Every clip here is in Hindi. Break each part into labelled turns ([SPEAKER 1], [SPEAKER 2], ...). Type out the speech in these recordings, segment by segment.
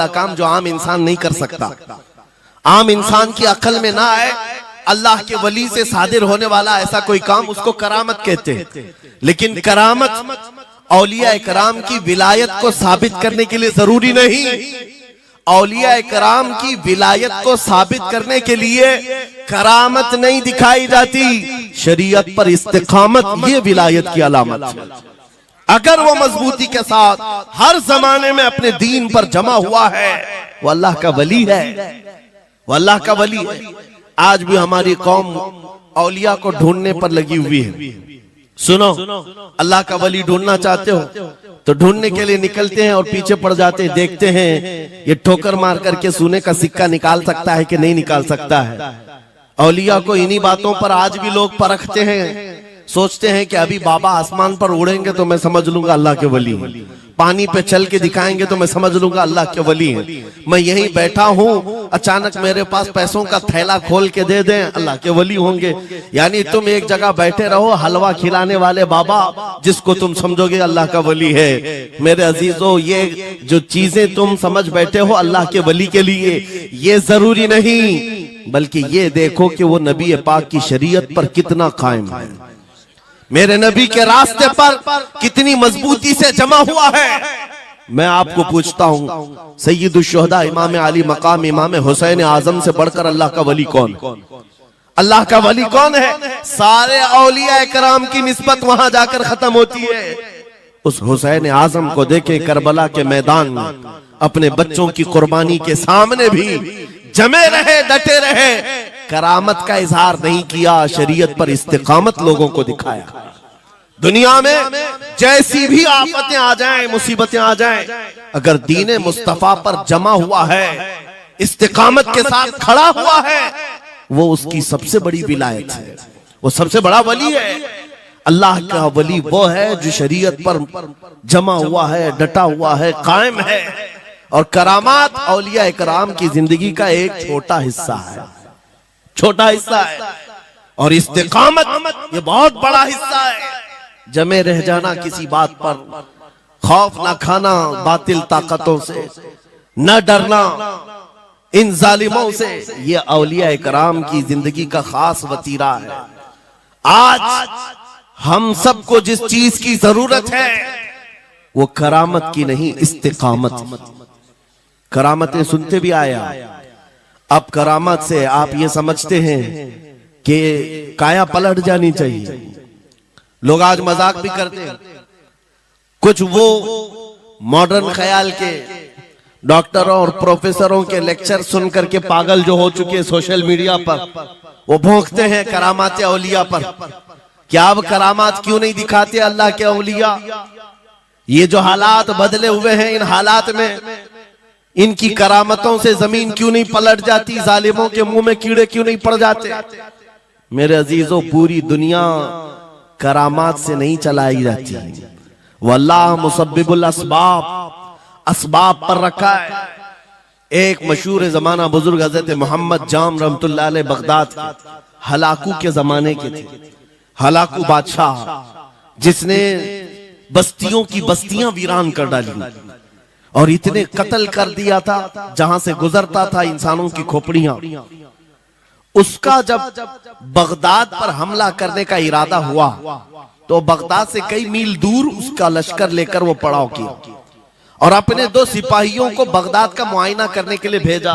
[SPEAKER 1] वाला काम जो आम इंसान नहीं कर सकता, आम इंसान की अकल में ना आए, अल्लाह के वली से सादिर होने वाला ऐसा कोई काम, उसको करामत कहते हैं। लेकिन करामत औलिया कराम की विलायत को साबित करने के लिए जरूरी नहीं। औलिया कराम की विलायत को साबित करने के लिए करामत नहीं दिखाई जाती, शरीयत पर इस्तिकामत ये विलायत की अलामत है। अगर वो मजबूती के साथ हर जमाने में अपने दीन पर जमा हुआ है, वो अल्लाह का वली है, वो अल्लाह का वली है। आज भी हमारी कौम औलिया को ढूंढने पर लगी हुई है। सुनो, अल्लाह का वली ढूंढना चाहते हो तो ढूंढने के लिए निकलते हैं और पीछे पड़ जाते हैं, देखते हैं ये ठोकर मार करके सोने का सिक्का निकाल सकता है कि नहीं निकाल सकता है। औलिया को इन्हीं बातों पर आज भी लोग परखते हैं, सोचते हैं कि अभी बाबा आसमान पर उड़ेंगे तो मैं समझ लूंगा अल्लाह के वली हैं, पानी पे चल के दिखाएंगे तो मैं समझ लूंगा अल्लाह के वली हैं, मैं यहीं बैठा हूं अचानक मेरे पास पैसों का थैला खोल के दे दें अल्लाह के वली होंगे। यानी तुम एक जगह बैठे रहो, हलवा खिलाने वाले बाबा जिसको तुम समझोगे अल्लाह का वली है। मेरे अजीजों, ये जो चीजें तुम समझ बैठे हो अल्लाह के वली के लिए, ये जरूरी नहीं, बल्कि ये देखो कि वो नबी पाक की शरीयत पर कितना कायम है, मेरे नबी के रास्ते पर कितनी मजबूती से जमा हुआ है। मैं आपको पूछता हूं, सैयदुश शुहदा इमाम अली मकाम इमाम हुसैन आजम से बढ़कर अल्लाह का वली कौन? अल्लाह का वली कौन है? सारे औलिया कराम की निस्बत वहां जाकर खत्म होती है। उस हुसैन आजम को देखें करबला के मैदान में, अपने बच्चों की कुर्बानी के सामने भी जमे रहे, डटे रहे, करामत का इजहार नहीं किया, शरीयत पर इस्तिकामत लोगों को दिखाया। दुनिया में जैसी भी आफतें आ जाएं, मुसीबतें आ जाएं, अगर दीने मुस्तफा पर जमा हुआ है, इस्तिकामत के साथ खड़ा हुआ है, वो उसकी सबसे बड़ी विलायत है, वो सबसे बड़ा वली है। अल्लाह का वली वो है जो शरीयत पर जमा हुआ है, डटा हुआ है, कायम है। और करामात औलिया इकराम की जिंदगी का एक छोटा हिस्सा है, छोटा हिस्सा है, और इस्तिकामत ये बहुत बड़ा हिस्सा है। जमे रह जाना किसी बात पर, खौफ ना खाना बातिल ताकतों से, न डरना इन जालिमों से, ये औलिया इकराम की जिंदगी का खास वतीरा है। आज हम सबको जिस चीज की जरूरत है वो करामत की नहीं, इस्तिकामत। करामतें सुनते भी आया, अब करामत से आप ये समझते हैं कि काया पलट जानी चाहिए। लोग आज मजाक भी करते हैं, कुछ वो मॉडर्न ख्याल के डॉक्टरों और प्रोफेसरों के लेक्चर सुन करके पागल जो हो चुके सोशल मीडिया पर, वो भौंकते हैं करामात औलिया पर। क्या अब करामात क्यों नहीं दिखाते अल्लाह के औलिया? ये जो हालात बदले हुए हैं, इन हालात में इनकी करामतों से जमीन क्यों नहीं पलट जाती? जालिमों के मुंह में कीड़े क्यों नहीं पड़ जाते? मेरे अजीजों, पूरी दुनिया करामात से नहीं चलाई जाती, वल्लाह मुसब्बिबुल अस्बाब, असबाब पर रखा है। एक मशहूर जमाना बुजुर्ग हजरत मोहम्मद जाम रहमतुल्लाह अलैह बगदाद के हलाकू के जमाने के थे। हलाकू बादशाह जिसने बस्तियों की बस्तियां वीरान कर डाली और इतने कत्ल कर दिया था, जहां से गुजरता था इंसानों की खोपड़ियां। उसका जब बगदाद पर हमला करने का इरादा हुआ तो बगदाद से कई मील दूर उसका लश्कर लेकर वो पड़ाव किया और अपने 2 सिपाहियों को बगदाद का मुआयना करने के लिए भेजा।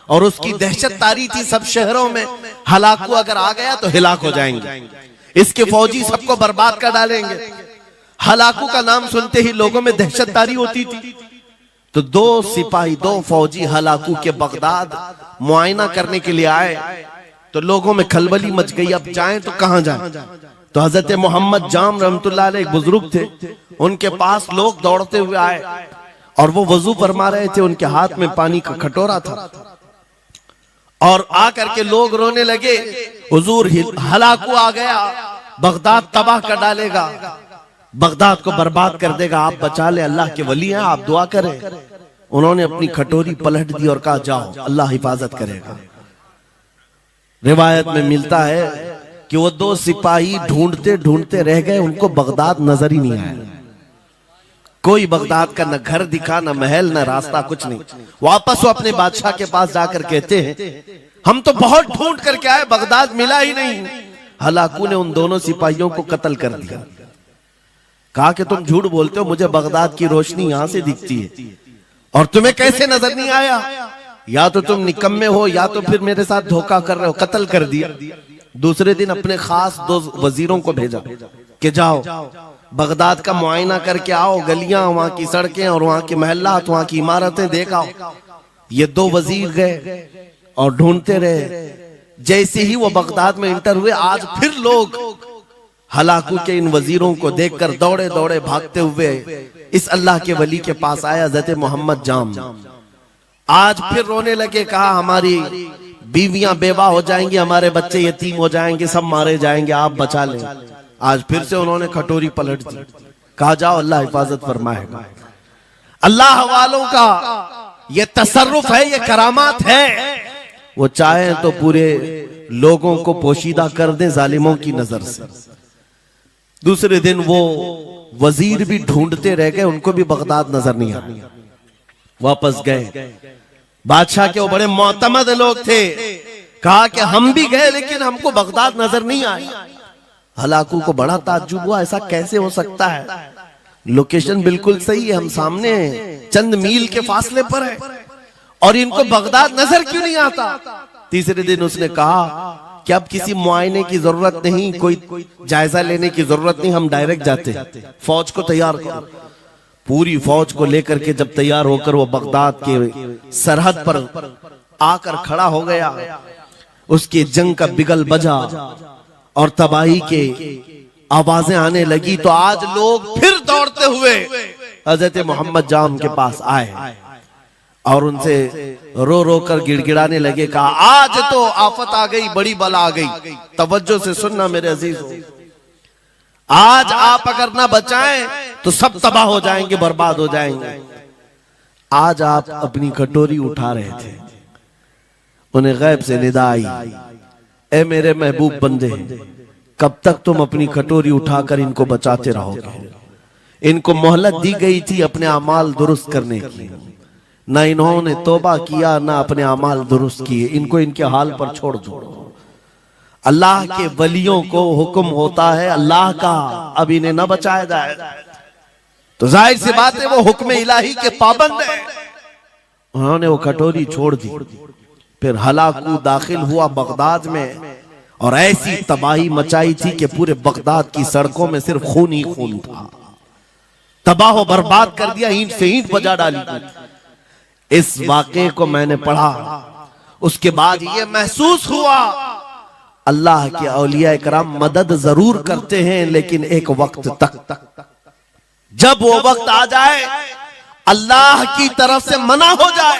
[SPEAKER 1] और उसकी दहशत तारी थी सब शहरों में, हलाकू अगर आ गया तो हिलाक हो जाएंगे, इसके फौजी सबको बर्बाद कर डालेंगे। हलाकू का नाम सुनते ही लोगों में दहशत तारी होती थी। तो 2 सिपाही 2 फौजी हलाकू के बगदाद मुआयना करने के लिए आए तो लोगों में खलबली मच गई, अब जाएं तो कहां जाएं? तो हजरत मोहम्मद जाम रहमतुल्लाह अलैह एक बुजुर्ग थे, उनके पास लोग दौड़ते हुए आए और वो वजू फरमा रहे थे, उनके हाथ में पानी का कटोरा था और आकर के लोग रोने लगे, हुजूर हलाकू आ गया, बगदाद तबाह कर डालेगा, बगदाद को बर्बाद कर देगा, आप बचा ले, अल्लाह के वली हैं, आप दुआ करें। उन्होंने अपनी कटोरी पलट दी और कहा जाओ, अल्लाह हिफाजत करेगा। रिवायत में मिलता है कि वो 2 सिपाही ढूंढते ढूंढते रह गए, उनको बगदाद नजर ही नहीं आया। कोई बगदाद का न घर दिखा, न महल, न रास्ता, कुछ नहीं। वापस वो अपने बादशाह के पास जाकर कहते हैं हम तो बहुत ढूंढ करके आए, बगदाद मिला ही नहीं। हलाकू ने उन दोनों सिपाहियों को कत्ल कर दिया। कहा कि तुम झूठ बोलते हो, मुझे बगदाद की रोशनी यहां से दिखती है और तुम्हें कैसे नजर नहीं आया? या तो तुम निकम्मे हो या तो फिर मेरे साथ धोखा कर रहे हो। कत्ल कर दिया। दूसरे दिन अपने खास 2 वजीरों को भेजा कि जाओ बगदाद का मुआयना करके आओ, गलियां, वहां की सड़कें और वहां के महल्लात, वहां की इमारतें देख आओ। ये 2 वजीर गए और ढूंढते रहे। जैसे ही वो बगदाद में इंटर हुए, आज फिर लोग हलाकू के इन वजीरों को देखकर दौड़े दौड़े भागते हुए इस अल्लाह के वली के पास आया, हज़रत मोहम्मद जाम। आज फिर रोने लगे। कहा हमारी बीवियां बेवा हो जाएंगी, हमारे बच्चे यतीम हो जाएंगे, सब मारे जाएंगे, आप बचा लें। आज फिर से उन्होंने कटोरी पलट दी। कहा जाओ अल्लाह हिफाजत फरमाएगा। अल्लाह वालों का ये तसर्रुफ है, ये करामात है। वो चाहे तो पूरे लोगों को पोशीदा कर दे जालिमों की नजर से। दूसरे दिन वो वजीर भी ढूंढते रह गए, उनको भी बगदाद नजर नहीं आया। वापस गए। बादशाह के वो बड़े मोतमद लोग थे। कहा कि हम भी गए लेकिन हमको बगदाद नजर नहीं आई। हलाकू को बड़ा ताज्जुब हुआ, ऐसा कैसे हो सकता है? लोकेशन बिल्कुल सही है, हम सामने चंद मील के फासले पर है और इनको बगदाद नजर क्यों नहीं आता? तीसरे दिन उसने कहा कि अब किसी मुआयने की जरूरत नहीं, कोई जायजा लेने की जरूरत नहीं, हम डायरेक्ट जाते हैं। फौज को तैयार करो। पूरी फौज को लेकर के जब तैयार होकर वो बगदाद के सरहद पर आकर खड़ा हो गया, उसके जंग का बिगल बजा और तबाही के आवाजें आने लगी, तो आज लोग फिर दौड़ते हुए हजरत मोहम्मद जाम के पास आए और उनसे रो रो कर गिड़गिड़ाने लगे। कहा आज तो आफत आ गई, बड़ी बला आ गई। तवज्जो से सुनना मेरे अजीजों, आज आप अगर ना बचाएं तो सब तबाह हो जाएंगे, बर्बाद हो जाएंगे। आज आप अपनी कटोरी उठा रहे थे, उन्हें गैब से निदा आई, ए मेरे महबूब बंदे, कब तक तुम अपनी कटोरी उठाकर इनको बचाते रहोगे? इनको मोहलत दी गई थी अपने अमाल दुरुस्त करने की, ना इन्होंने तौबा किया, ना अपने अमाल दुरुस्त किए। इनको इनके हाल पर छोड़ दो। अल्लाह के वलियों को हुक्म होता है अल्लाह का, अब इन्हें न बचाया जाए तो जाहिर सी बात है वो हुक्म इलाही के पाबंद है। उन्होंने वो कटोरी छोड़ दी। फिर हलाकू दाखिल हुआ बगदाद में और ऐसी तबाही मचाई थी कि पूरे बगदाद की सड़कों में सिर्फ खून ही खून था। तबाह बर्बाद कर दिया, ईंट से ईंट बजा डाली। इस वाक़े को मैंने पढ़ा, उसके बाद ये महसूस हुआ अल्लाह के औलिया इकराम मदद जरूर करते हैं, लेकिन एक वक्त तक। जब वो वक्त आ जाए अल्लाह की तरफ से मना हो जाए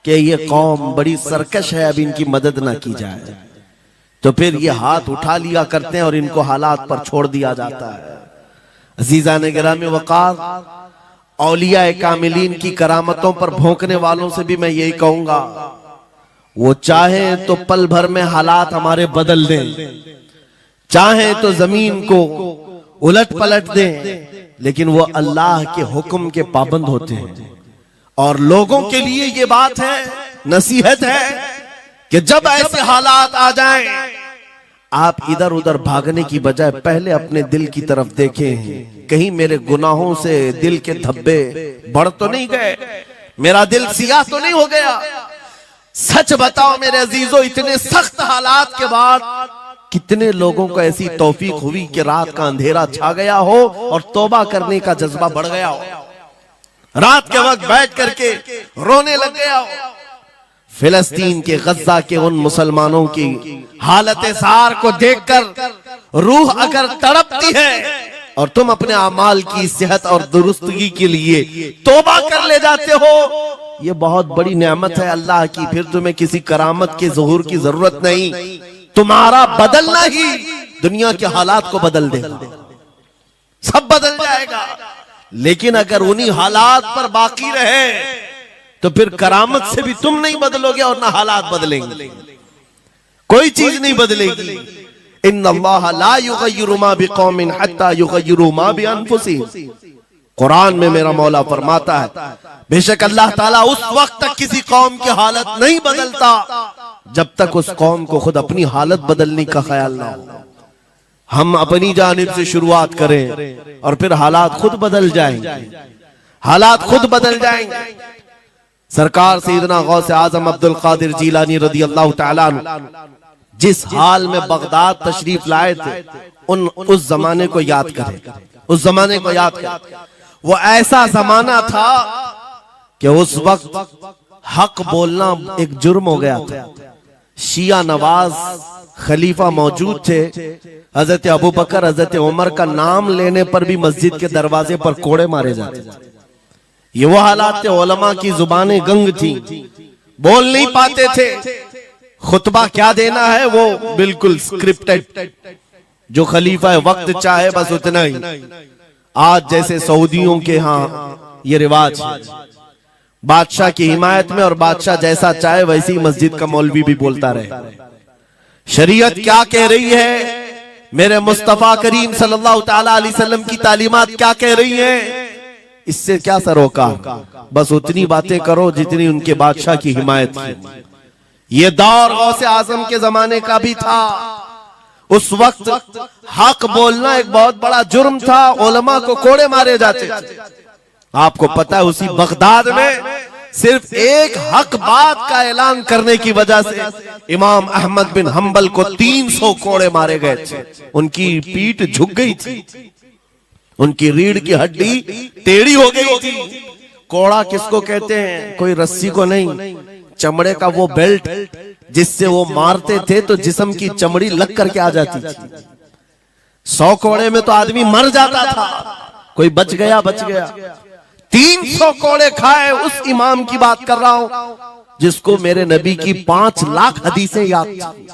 [SPEAKER 1] कि ये कौम बड़ी सरकश है, अब इनकी मदद ना की जाए, तो फिर ये हाथ उठा लिया करते हैं और इनको हालात पर छोड़ दिया जाता है। अजीज़ान गिरामी वक़ार, औलिया कामिलीन की करामतों पर भौंकने वालों से भी मैं यही कहूंगा, वो चाहे तो पल भर में हालात हमारे बदल दें, चाहे तो जमीन को उलट पलट दें, लेकिन वो अल्लाह के हुक्म के पाबंद होते हैं। और लोगों के लिए ये बात है, नसीहत है कि जब ऐसे हालात आ जाएं, आप इधर उधर भागने की बजाय पहले अपने दिल की तरफ देखें, कहीं मेरे गुनाहों से दिल के धब्बे बढ़ तो नहीं गए, मेरा दिल सियाह तो नहीं हो गया। सच बताओ मेरे अजीजों, इतने सख्त हालात के बाद कितने लोगों को ऐसी तौफीक हुई कि रात का अंधेरा छा गया हो और तौबा करने का जज्बा बढ़ गया हो, रात के वक्त बैठ करके रोने लग गया हो। फिलिस्तीन के गज्जा के उन मुसलमानों की हालत सार को देखकर रूह अगर तड़पती है और तुम अपने अमाल की सेहत और दुरुस्तगी के लिए तौबा कर ले जाते हो, ये बहुत बड़ी नेमत है अल्लाह की। फिर तुम्हें किसी करामत के ज़ुहूर की जरूरत नहीं, तुम्हारा बदलना ही दुनिया के हालात को बदल देगा, सब बदल जाएगा। लेकिन अगर उन्हीं हालात पर बाकी रहे तो फिर करामत से भी तुम नहीं बदलोगे और ना हालात बदलेंगे, कोई चीज नहीं बदलेगी। इन्नल्लाह ला युगय्यिरु मा बिकौमिन हत्ता युगय्यिरु मा बिअनफुसिहिम। कुरान में मेरा मौला फरमाता है बेशक अल्लाह ताला उस वक्त तक किसी कौम की हालत नहीं बदलता जब तक उस कौम को खुद अपनी हालत बदलने का ख्याल ना हो। हम अपनी जानिब से शुरुआत करें और फिर हालात खुद बदल जाएंगे, हालात खुद बदल जाएंगे। सरकार सैयदना गौसे आजम अब्दुल कादिर जीलानी रदी अल्लाह तआला अन्हु जिस हाल में बगदाद तशरीफ लाए थे उस जमाने को याद करें, उस जमाने को याद करें। वो ऐसा जमाना था कि उस वक्त हक बोलना एक जुर्म हो गया था। शिया नवाज खलीफा मौजूद थे, हजरत अबू बकर हजरत उमर का नाम लेने पर भी मस्जिद के दरवाजे पर कोड़े मारे जाते थे। ये वो हालात थे, उलमा की जुबानें गंग थी, बोल नहीं पाते थे। खुतबा क्या देना है वो बिल्कुल स्क्रिप्टेड, जो खलीफा वक्त चाहे बस उतना ही। आज जैसे सऊदियों के यहाँ ये रिवाज है, बादशाह की हिमायत में और बादशाह जैसा चाहे वैसी मस्जिद का मौलवी भी बोलता रहे। शरीयत क्या कह रही है, मेरे मुस्तफा करीम सल्लल्लाहु ताला अलैहि वसल्लम की तालीमात क्या कह रही है, इससे क्या सरोकार। बस उतनी बातें करो जितनी उनके बादशाह की हिमायत की। ये दौर गौसे आजम के जमाने का भी था। उस वक्त हक बोलना एक बहुत बड़ा जुर्म था, उलमा को कोड़े मारे जाते थे। आपको पता है उसी बगदाद में सिर्फ एक हक बात का ऐलान करने की वजह से इमाम अहमद बिन हंबल को 300 कोड़े मारे गए थे। उनकी पीठ झुक गई थी, उनकी रीढ़ की हड्डी टेढ़ी हो गई थी। कोड़ा किसको कहते हैं, कोई रस्सी को नहीं, चमड़े का वो बेल्ट जिससे वो मारते थे तो जिस्म की चमड़ी लग करके आ जाती थी। 100 कोड़े में तो आदमी मर जाता था, कोई बच गया बच गया। 300 कोड़े खाए उस इमाम की बात कर रहा हूं जिसको मेरे नबी की 5 लाख हदीसें याद थी।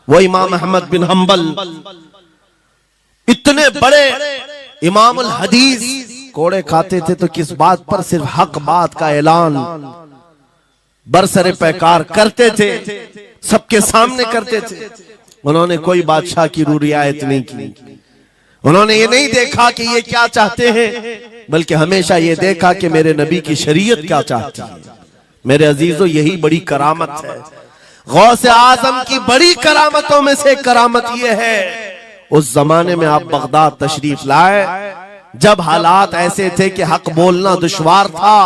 [SPEAKER 1] वो इमाम अहमद बिन हंबल इतने बड़े इमामुल हदीस कोड़े खाते थे तो किस बात पर, सिर्फ हक बात का ऐलान बरसरे पैकार करते थे, सबके सामने करते थे। उन्होंने कोई बादशाह की रू रियायत नहीं की, उन्होंने ये नहीं देखा कि ये क्या चाहते हैं, बल्कि हमेशा ये देखा कि मेरे नबी की शरीयत क्या चाहती है। मेरे अजीजों यही बड़ी करामत है। गौसे आजम की बड़ी करामतों में से करामत ये है, उस जमाने में आप बगदाद तशरीफ लाए जब हालात ऐसे थे कि हक बोलना दुश्वार था,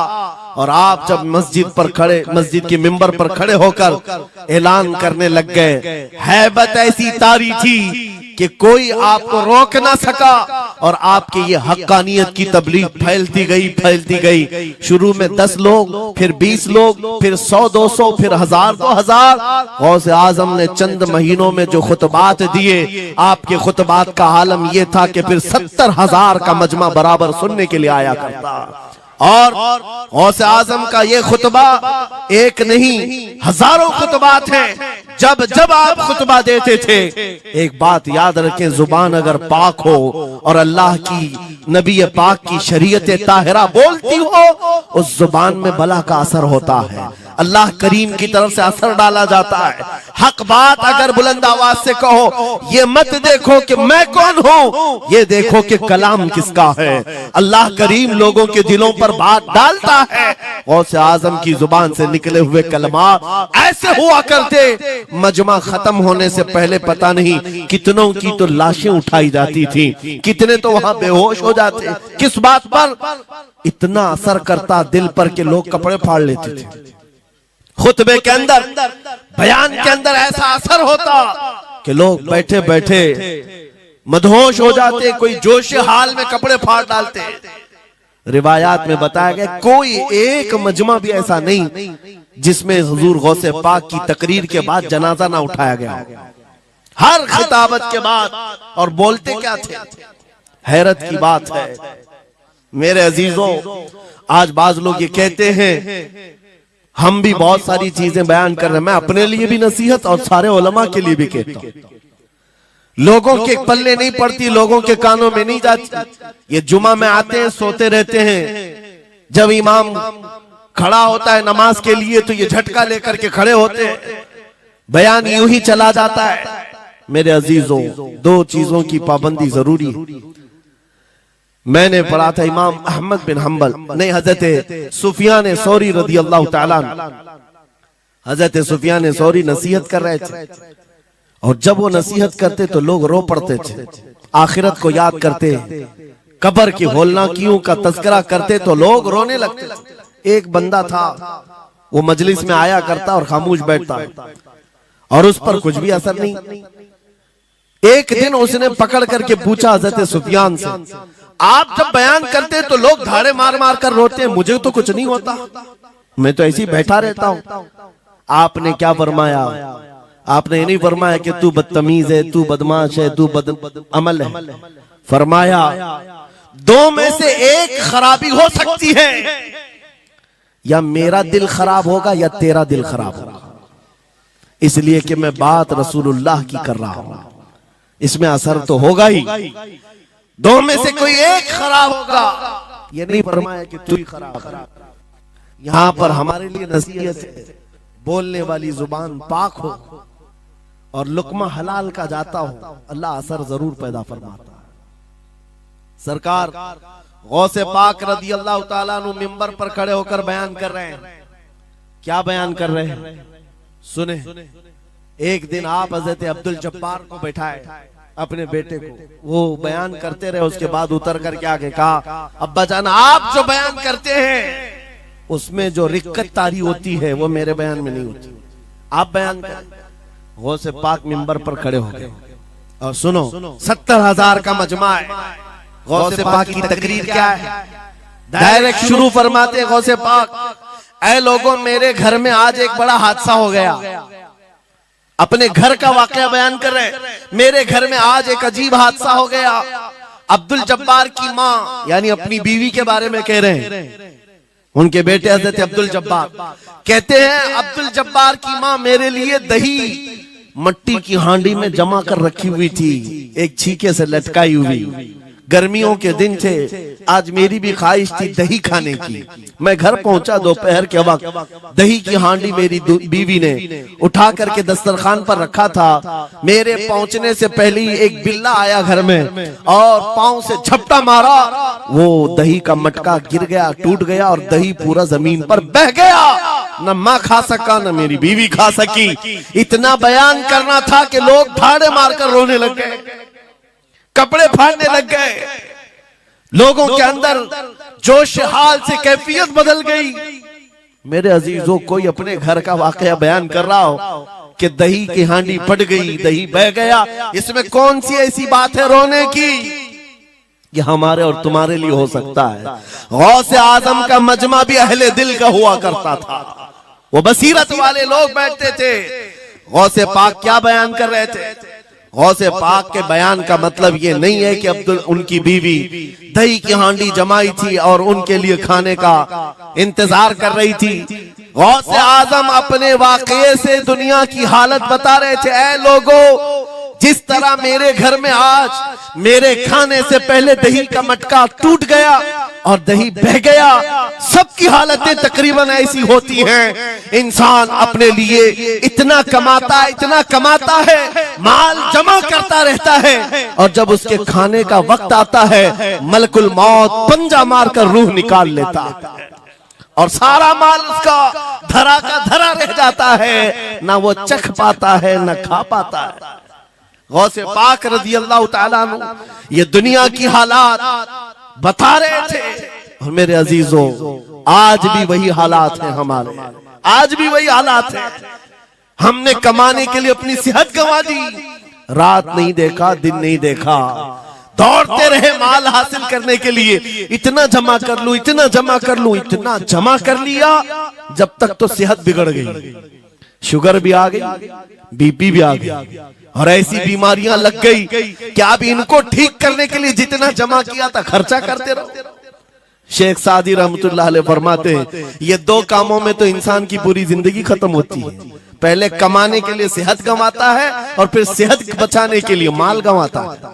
[SPEAKER 1] और आप जब मस्जिद पर खड़े, मस्जिद के मिंबर पर खड़े होकर ऐलान करने लग गए, हैबत ऐसी तारी थी कि कोई आपको रोक ना सका, और आपके ये हक्कानियत की तबलीग फैलती गई। शुरू में 10 लोग, फिर 20 लोग, फिर 100-200, फिर 1000-2000। गौसे आजम ने चंद महीनों में जो खुतबात दिए, आपके खुतबात का आलम यह था कि फिर 70,000 का मजमा बराबर सुनने के लिए आया करता। और गौसे आजम का ये खुतबा एक नहीं, हजारों खुतबात हैं। जब जब आप खुतबा देते थे, एक बात याद रखें, जुबान अगर पाक हो और अल्लाह की नबी पाक की शरीयत ताहिरा बोलती हो, उस जुबान में भला का असर होता है, अल्लाह करीम की तरफ से असर डाला जाता है। हक बात अगर बुलंद आवाज से कहो, ये मत देखो कि मैं कौन हूं, ये देखो कि कलाम किसका है। अल्लाह करीम लोगों के दिलों पर बात डालता है। गौसे आजम की जुबान से निकले हुए कलमात ऐसे हुआ करते, मजमा खत्म होने से पहले पता नहीं कितनों की तो लाशें उठाई जाती थी, कितने तो वहां बेहोश हो जाते। किस बात पर? इतना असर करता दिल पर कि लोग कपड़े फाड़ लेते थे। खुतबे के अंदर, बयान के अंदर ऐसा असर होता कि लोग बैठे बैठे मदहोश हो जाते, कोई जोश हाल में कपड़े फाड़ डालते। रिवायात में बताया गया कोई एक मजमा भी ऐसा नहीं जिसमें हुजूर गौसे पाक की तकरीर के बाद जनाजा ना उठाया गया। हर खिताबत के बाद, और बोलते क्या थे, हैरत की बात है मेरे अजीजों। आज बाज लोग ये कहते हैं, हम भी बहुत सारी चीजें बयान कर रहे हैं, मैं अपने लिए भी नसीहत और सारे उलमा के लिए भी कहता हूं, लोगों के पल्ले नहीं पड़ती, लोगों के कानों में नहीं जाती। ये जुमा में आते हैं, सोते रहते हैं, जब इमाम खड़ा होता है नमाज के लिए तो ये झटका लेकर के खड़े होते हैं, बयान यूं ही चला जाता है। मेरे अजीजों, 2 चीजों की पाबंदी जरूरी है। मैंने पढ़ा था इमाम अहमद बिन हम्बल नहीं, हजरत सुफियान सौरी रदी अल्लाह ताला, हजरत सुफियान सौरी नसीहत कर रहे थे, और जब वो नसीहत करते तो लोग रो पड़ते थे, आखिरत को याद करते, कब्र की होलनाकियों का तज़किरा करते तो लोग रोने लगते थे। एक बंदा था, वो मजलिस में आया करता और खामोश बैठता, और उस पर कुछ भी असर नहीं। एक दिन उसने पकड़ करके पूछा हजरत सुफियान से, आप जब बयान करते तो लोग धाड़े मार मार कर रोते हैं, मुझे तो कुछ नहीं होता, मैं तो ऐसे ही बैठा रहता हूं। आपने क्या फरमाया? आपने ये नहीं फरमाया कि तू बदतमीज है, तू बदमाश है, तू बद अमल है। फरमाया दो में से एक खराबी हो सकती है, या मेरा दिल खराब होगा या तेरा दिल खराब होगा, इसलिए कि मैं बात रसूलुल्लाह की कर रहा हूं, इसमें असर तो होगा ही। दो में से कोई एक खराब होगा, ये नहीं फरमाया कि तू ही खराब है। यहां पर हमारे लिए नसीहत है, बोलने वाली जुबान पाक हो और लुकमा हलाल का जाता हो, अल्लाह असर जरूर पैदा फरमाता है। सरकार गौसे पाक रदी अल्लाह ताला अन्हु मिंबर पर खड़े होकर बयान कर रहे हैं। क्या बयान कर रहे हैं? सुने। एक दिन आप हजरत अब्दुल जब्बार को बैठाए, अपने बेटे को, वो बयान करते रहे, उसके बाद उतर करके आगे कहा, अब्बा जान आप जो बयान करते हैं उसमें जो रिक्कत तारी होती है वो मेरे बयान में नहीं होती, आप बयान करें। गौसे पाक मिंबर पर खड़े हो गए और सुनो, 70,000 का मजमा है। गौसे पाक की तकरीर क्या है? डायरेक्ट शुरू फरमाते गौसे पाक, ऐ लोगों, मेरे घर में आज एक बड़ा हादसा हो गया। अपने घर का वाकया बयान कर रहे, मेरे घर में आज एक अजीब हादसा हो गया। अब्दुल जब्बार की माँ यानी अपनी बीवी के बारे में कह रहे हैं, उनके बेटे हजरत अब्दुल जब्बार कहते हैं, अब्दुल जब्बार की माँ मेरे लिए दही मट्टी की हांडी में जमा कर रखी हुई थी, एक छीके से लटकाई हुई। गर्मियों के दिन थे, आज मेरी भी ख्वाहिश थी दही खाने की। मैं घर पहुंचा दोपहर के वक्त, दही की हांडी मेरी बीवी ने उठा करके दस्तरखान पर रखा था। मेरे पहुंचने से पहले ही एक बिल्ला आया घर में और पांव से झपटा मारा, वो दही का मटका गिर गया, टूट गया और दही पूरा जमीन पर बह गया। न माँ खा सका न मेरी बीवी खा सकी। इतना बयान करना था कि लोग ठाड़े मारकर रोने लग गए, कपड़े फाड़ने लग गए, लोगों के अंदर जोश हाल से कैफियत बदल गई। मेरे अजीजों, कोई अपने घर का वाकया बयान कर रहा हो कि दही की हांडी फट गई, दही बह गया, इसमें कौन सी ऐसी बात है रोने की? ये हमारे और तुम्हारे लिए हो सकता है। गौसे आजम का मजमा भी अहले दिल का हुआ करता था, वो बसीरत वाले लोग बैठते थे। गौसे पाक क्या बयान कर रहे थे? गौसे पाक के बयान का मतलब ये नहीं है कि अब्दुल उनकी बीवी दही की हांडी जमाई थी और उनके लिए खाने का इंतजार कर रही थी। गौसे आजम अपने वाकये से दुनिया की हालत बता रहे थे, ऐ लोगों, जिस तरह मेरे घर में आज मेरे खाने से पहले दही का मटका टूट गया और दही बह गया, सबकी हालतें तकरीबन ऐसी होती हैं। इंसान अपने लिए इतना कमाता है, माल जमा करता रहता है, और जब उसके खाने का वक्त आता है, मलकुल मौत पंजा मारकर रूह निकाल लेता है और सारा माल उसका धरा का धरा रह जाता है, ना वो चख पाता है ना खा पाता है। गौसे पाक रज़ी अल्लाह ताला अन्हु ये दुनिया की हालात बता रहे थे, और मेरे अजीजों, आज भी वही हालात हैं हमारे, आज भी वही हालात हैं। हमने कमाने के लिए अपनी सेहत गंवा दी, रात नहीं देखा, दिन नहीं देखा, दौड़ते रहे माल हासिल करने के लिए, इतना जमा कर लूं, इतना जमा कर लूं, इतना जमा कर लिया, जब तक तो सेहत बिगड़ गई, शुगर भी आ गई, बीपी भी आ गई, और ऐसी बीमारियां लग गई कि आप इनको ठीक करने के लिए जितना जमा किया था खर्चा करते रहो। शेख सादी रहमतुल्लाह अलैह फरमाते हैं, ये दो कामों में तो इंसान की पूरी जिंदगी खत्म होती है। पहले कमाने के लिए सेहत गंवाता है और फिर सेहत बचाने के लिए माल गंवाता है।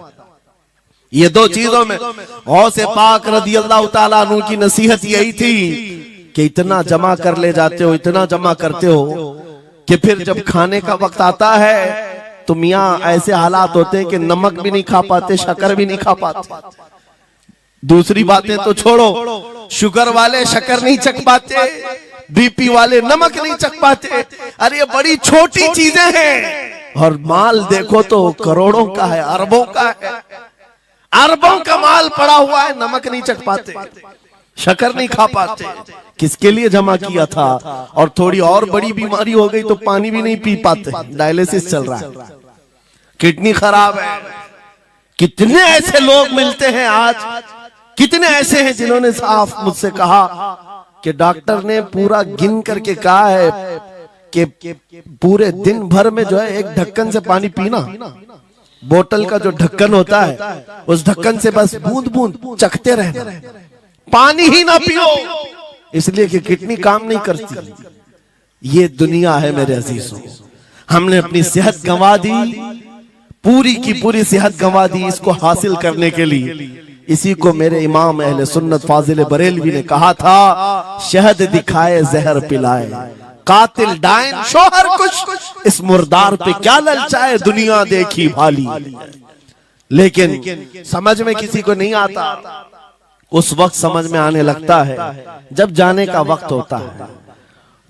[SPEAKER 1] ये दो चीजों में गौसे पाक रज़ी अल्लाह ताला अन्हु की नसीहत यही थी कि इतना जमा कर ले जाते हो, इतना जमा करते हो कि फिर जब खाने का वक्त आता है तो मियाँ ऐसे हालात होते हैं कि नमक भी नहीं खा पाते, शक्कर भी नहीं खा पाते, दूसरी बातें तो छोड़ो, शुगर वाले शक्कर नहीं चख पाते, बीपी वाले नमक नहीं चख पाते। अरे ये बड़ी छोटी चीजें हैं, और माल देखो तो करोड़ों का है, अरबों का है, अरबों का माल पड़ा हुआ है, नमक नहीं चख पाते, शक्कर नहीं खा पाते। किसके लिए जमा किया था? और थोड़ी और बड़ी बीमारी हो गई तो पानी भी नहीं पी पाते, डायलिसिस चल रहा है, किडनी खराब है। कितने ऐसे लोग मिलते हैं आज, कितने ऐसे हैं जिन्होंने साफ मुझसे कहा कि डॉक्टर ने पूरा गिन करके कहा है कि पूरे दिन भर में जो है एक ढक्कन से पानी पीना, बोतल का जो ढक्कन होता है उस ढक्कन से बस बूंद बूंद चखते रहना, पानी ही ना पियो, इसलिए कि किडनी काम नहीं करती। ये दुनिया है मेरे अजीजों, हमने अपनी सेहत गंवा दी, पूरी की पूरी सेहत गंवा दी इसको हासिल करने के लिए। इसी को मेरे इमाम अहले सुन्नत फाजिल बरेलवी ने कहा था, शहद दिखाए जहर पिलाए, कातिल डायन शोहर कुछ, इस मुर्दार पे क्या ललचाए, दुनिया देखी भाली। लेकिन समझ में किसी को नहीं आता, उस वक्त समझ में आने लगता है जब जाने का वक्त होता है।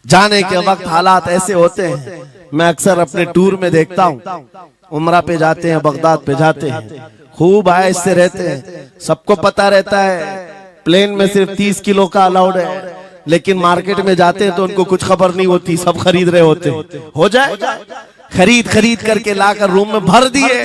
[SPEAKER 1] जाने के वक्त हालात ऐसे होते हैं, मैं अक्सर अपने टूर में देखता हूँ, उमरा पे जाते हैं, बगदाद पे जाते हैं, खूब आयश से रहते हैं, सबको पता रहता है प्लेन में सिर्फ 30 किलो का अलाउड है, लेकिन मार्केट में जाते हैं तो उनको कुछ खबर नहीं होती, सब खरीद रहे होते हैं। हो जाए, खरीद करके लाकर रूम में भर दिए,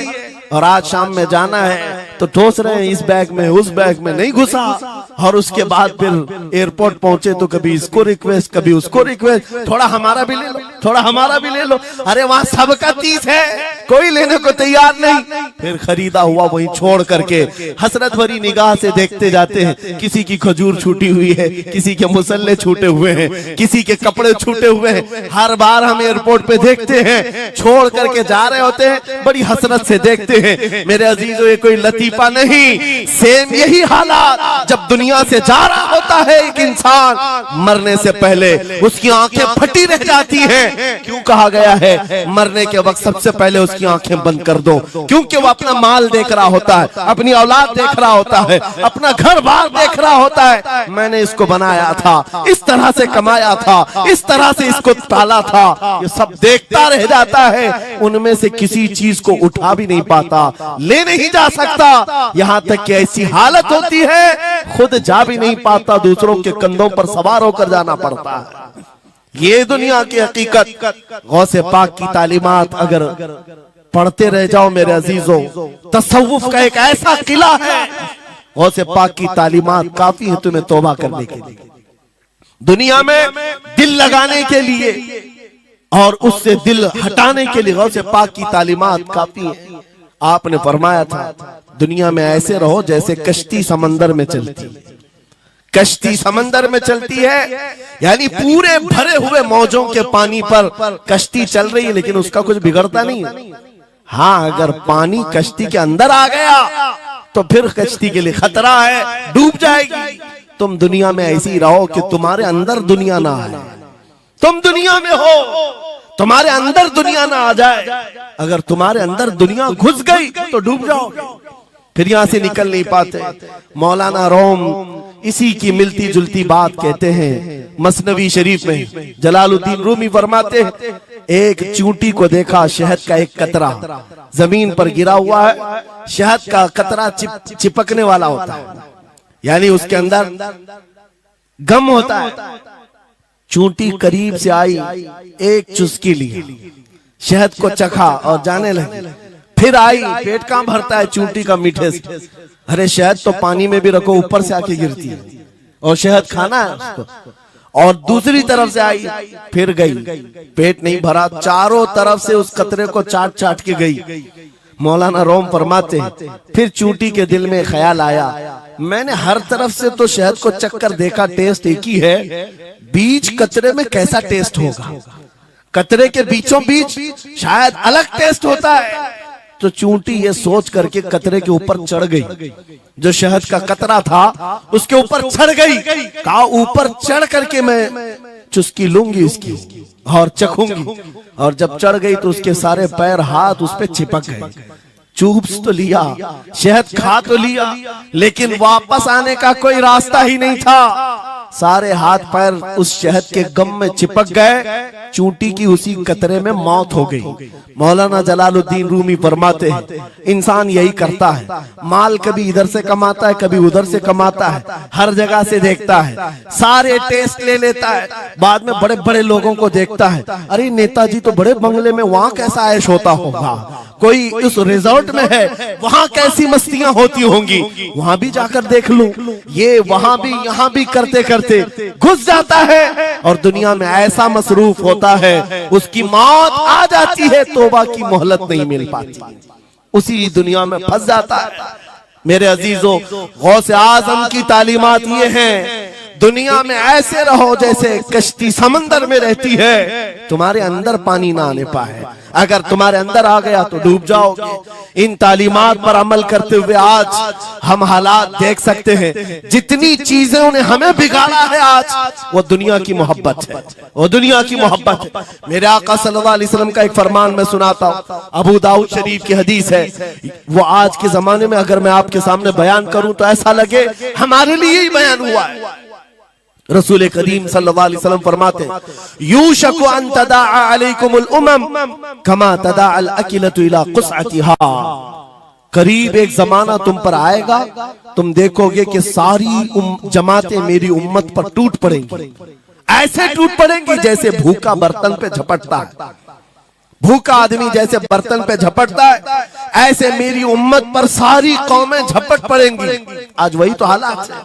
[SPEAKER 1] और आज शाम में जाना है तो ठोस रहे हैं इस बैग में उस बैग में, नहीं घुसा। और उसके बाद फिर एयरपोर्ट पहुंचे तो कभी इसको रिक्वेस्ट कभी उसको रिक्वेस्ट, थोड़ा हमारा भी ले लो, थोड़ा हमारा भी ले लो। अरे वहां सबका 30 है, कोई लेने को तैयार नहीं। फिर खरीदा हुआ वहीं छोड़ करके हसरत भरी निगाह से देखते जाते हैं, किसी की खजूर छूटी हुई है, किसी के मुसल्ले छूटे हुए हैं, किसी के कपड़े छूटे हुए हैं। हर बार हम एयरपोर्ट पे देखते हैं, छोड़ करके जा रहे होते हैं, बड़ी हसरत से देखते हैं। मेरे अजीजों, ये कोई लतीफा नहीं, सेम यही हालात जब दुनिया से जा रहा होता है एक इंसान, मरने से पहले उसकी आंखें फटी रह जाती हैं। क्यों कहा गया है मरने के वक्त सबसे पहले उसकी आंखें बंद कर दो? क्योंकि वो अपना माल देख रहा होता है, अपनी औलाद देख रहा होता है, अपना घर बार देख रहा होता है। मैंने इसको बनाया था, इस तरह से कमाया था, इस तरह से इसको पाला था, ये सब देखता रह जाता है। उनमें से किसी चीज को उठा भी नहीं पाता, ले नहीं जा सकता, यहाँ तक कि ऐसी हालत होती है खुद जा भी नहीं पाता, दूसरों के कंधों पर सवार होकर जाना पड़ता है। ये दुनिया की हकीकत। गौसे पाक की तालीमात अगर पढ़ते रह जाओ मेरे अजीजों, तसव्वुफ का एक ऐसा किला है, गौसे पाक की तालीमात काफी है तुम्हें तौबा करने के लिए, दुनिया में दिल लगाने के लिए और उससे दिल हटाने के लिए। गौसे पाक की तालीमात काफी है। आपने फरमाया था दुनिया में ऐसे रहो जैसे कश्ती समंदर में चलती है। कश्ती समंदर में चलती है यानी पूरे भरे हुए मौजों के पानी पर कश्ती चल रही है, लेकिन उसका कुछ बिगड़ता नहीं है। हाँ, अगर पानी कश्ती के अंदर आ गया तो फिर कश्ती के लिए खतरा है, डूब जाएगी। तुम दुनिया में ऐसे ही रहो कि तुम्हारे अंदर दुनिया ना आए, तुम दुनिया में हो, तुम्हारे अंदर दुनिया ना आ जाए। अगर तुम्हारे अंदर दुनिया घुस गई तो डूब जाओगे, फिर यहां से निकल नहीं पाते। मौलाना रोम इसी की मिलती जुलती बात कहते हैं। मसनवी शरीफ में जलालुद्दीन रूमी फरमाते हैं, एक चूंटी को देखा, शहद का एक कतरा जमीन पर गिरा हुआ है, शहद का कतरा चिपकने वाला होता है, यानी उसके अंदर गम होता है। चूंटी करीब से आई, एक चुस्की ली, शहद को चखा और जाने लगी। फिर आई, पेट कहां भरता है चूंटी का मीठे से। अरे शहद तो पानी में भी रखो ऊपर से आके गिरती है, और शहद खाना है उसको। और दूसरी तरफ से आई, फिर गई, पेट नहीं भरा, चारों तरफ से उस कतरे को चाट चाट के गई। मौलाना रोम फरमाते हैं, फिर चूंटी के दिल में ख्याल आया, मैंने हर तरफ से तो शहद को चक्कर देखा, टेस्ट एक ही है, बीच कतरे में कैसा टेस्ट होगा? कतरे के बीचों बीच शायद अलग टेस्ट होता है। तो चूंटी ये सोच करके कतरे के ऊपर चढ़ गई, जो शहद का कतरा था उसके ऊपर चढ़ गई। कहा ऊपर चढ़ करके मैं चुस्की लूंगी इसकी और चखूंगी। और जब चढ़ गई तो उसके सारे पैर हाथ उस पे चिपक गए। चूप्स तो लिया, शहद खा तो लिया, लेकिन वापस आने का कोई रास्ता ही नहीं था। सारे हाथ पैर उस शहद के गम में चिपक गए, चूंटी की उसी कतरे में मौत हो गई। मौलाना जलालुद्दीन रूमी फरमाते हैं, इंसान यही करता है, माल कभी इधर से कमाता है, कभी उधर से कमाता है, हर जगह से देखता है, सारे टेस्ट ले लेता है, बाद में बड़े बड़े लोगों को देखता है, अरे नेताजी तो बड़े बंगले में, वहां कैसा ऐश होता होगा, कोई उस रिजॉर्ट में है, वहां कैसी मस्तियां होती होंगी, वहां भी जाकर देख लूं। ये वहां भी यहाँ भी करते करते घुस जाता है और दुनिया में ऐसा मसरूफ होता है, उसकी मौत आ जाती है, तौबा की मोहलत नहीं मिल पाती, उसी दुनिया में फंस जाता है। मेरे अजीजों, गौसे आजम की तालीमात ये हैं, दुनिया में ऐसे रहो जैसे कश्ती समंदर में रहती है, तुम्हारे अंदर पानी ना आने पाए, अगर तुम्हारे अंदर आ गया तो डूब जाओगे। इन तालीमात पर अमल करते हुए आज हम हालात देख सकते हैं, जितनी चीजें ने हमें बिगाड़ा है आज, वो दुनिया की मोहब्बत है, वो दुनिया की मोहब्बत है। मेरे आका सल्लल्लाहु अलैहि वसल्लम का एक फरमान मैं सुनाता हूँ, अबू दाऊद शरीफ की हदीस है, वो आज के जमाने में अगर मैं आपके सामने बयान करूं तो ऐसा लगे हमारे लिए ही बयान हुआ है। रसूल करीम सल्लल्लाहु अलैहि वसल्लम फरमाते हैं, यूशकु अन तदाअ अलैकुमुल उमम कमा तदाअल अकिलतु इला कुसअतिहा, करीब एक जमाना तुम पर आएगा, तुम देखोगे कि सारी जमातें मेरी उम्मत पर टूट पड़ेंगी, ऐसे टूट पड़ेंगी जैसे भूखा बर्तन पे झपटता है, भूखा आदमी जैसे बर्तन पे झपटता है, ऐसे मेरी उम्मत पर सारी कौमें झपट पड़ेंगी। आज वही तो हालात है,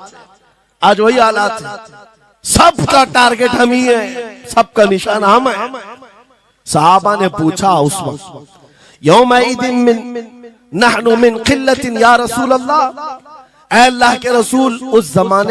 [SPEAKER 1] आज वही हालात है, सबका टारगेट हम ही है, सबका निशान हम है। सहाबा ने पूछा उस वक्त, यौमइदिन मिन नहनु मिन किल्लतिन या रसूल अल्लाह, ऐ अल्लाह के रसूल, उस जमाने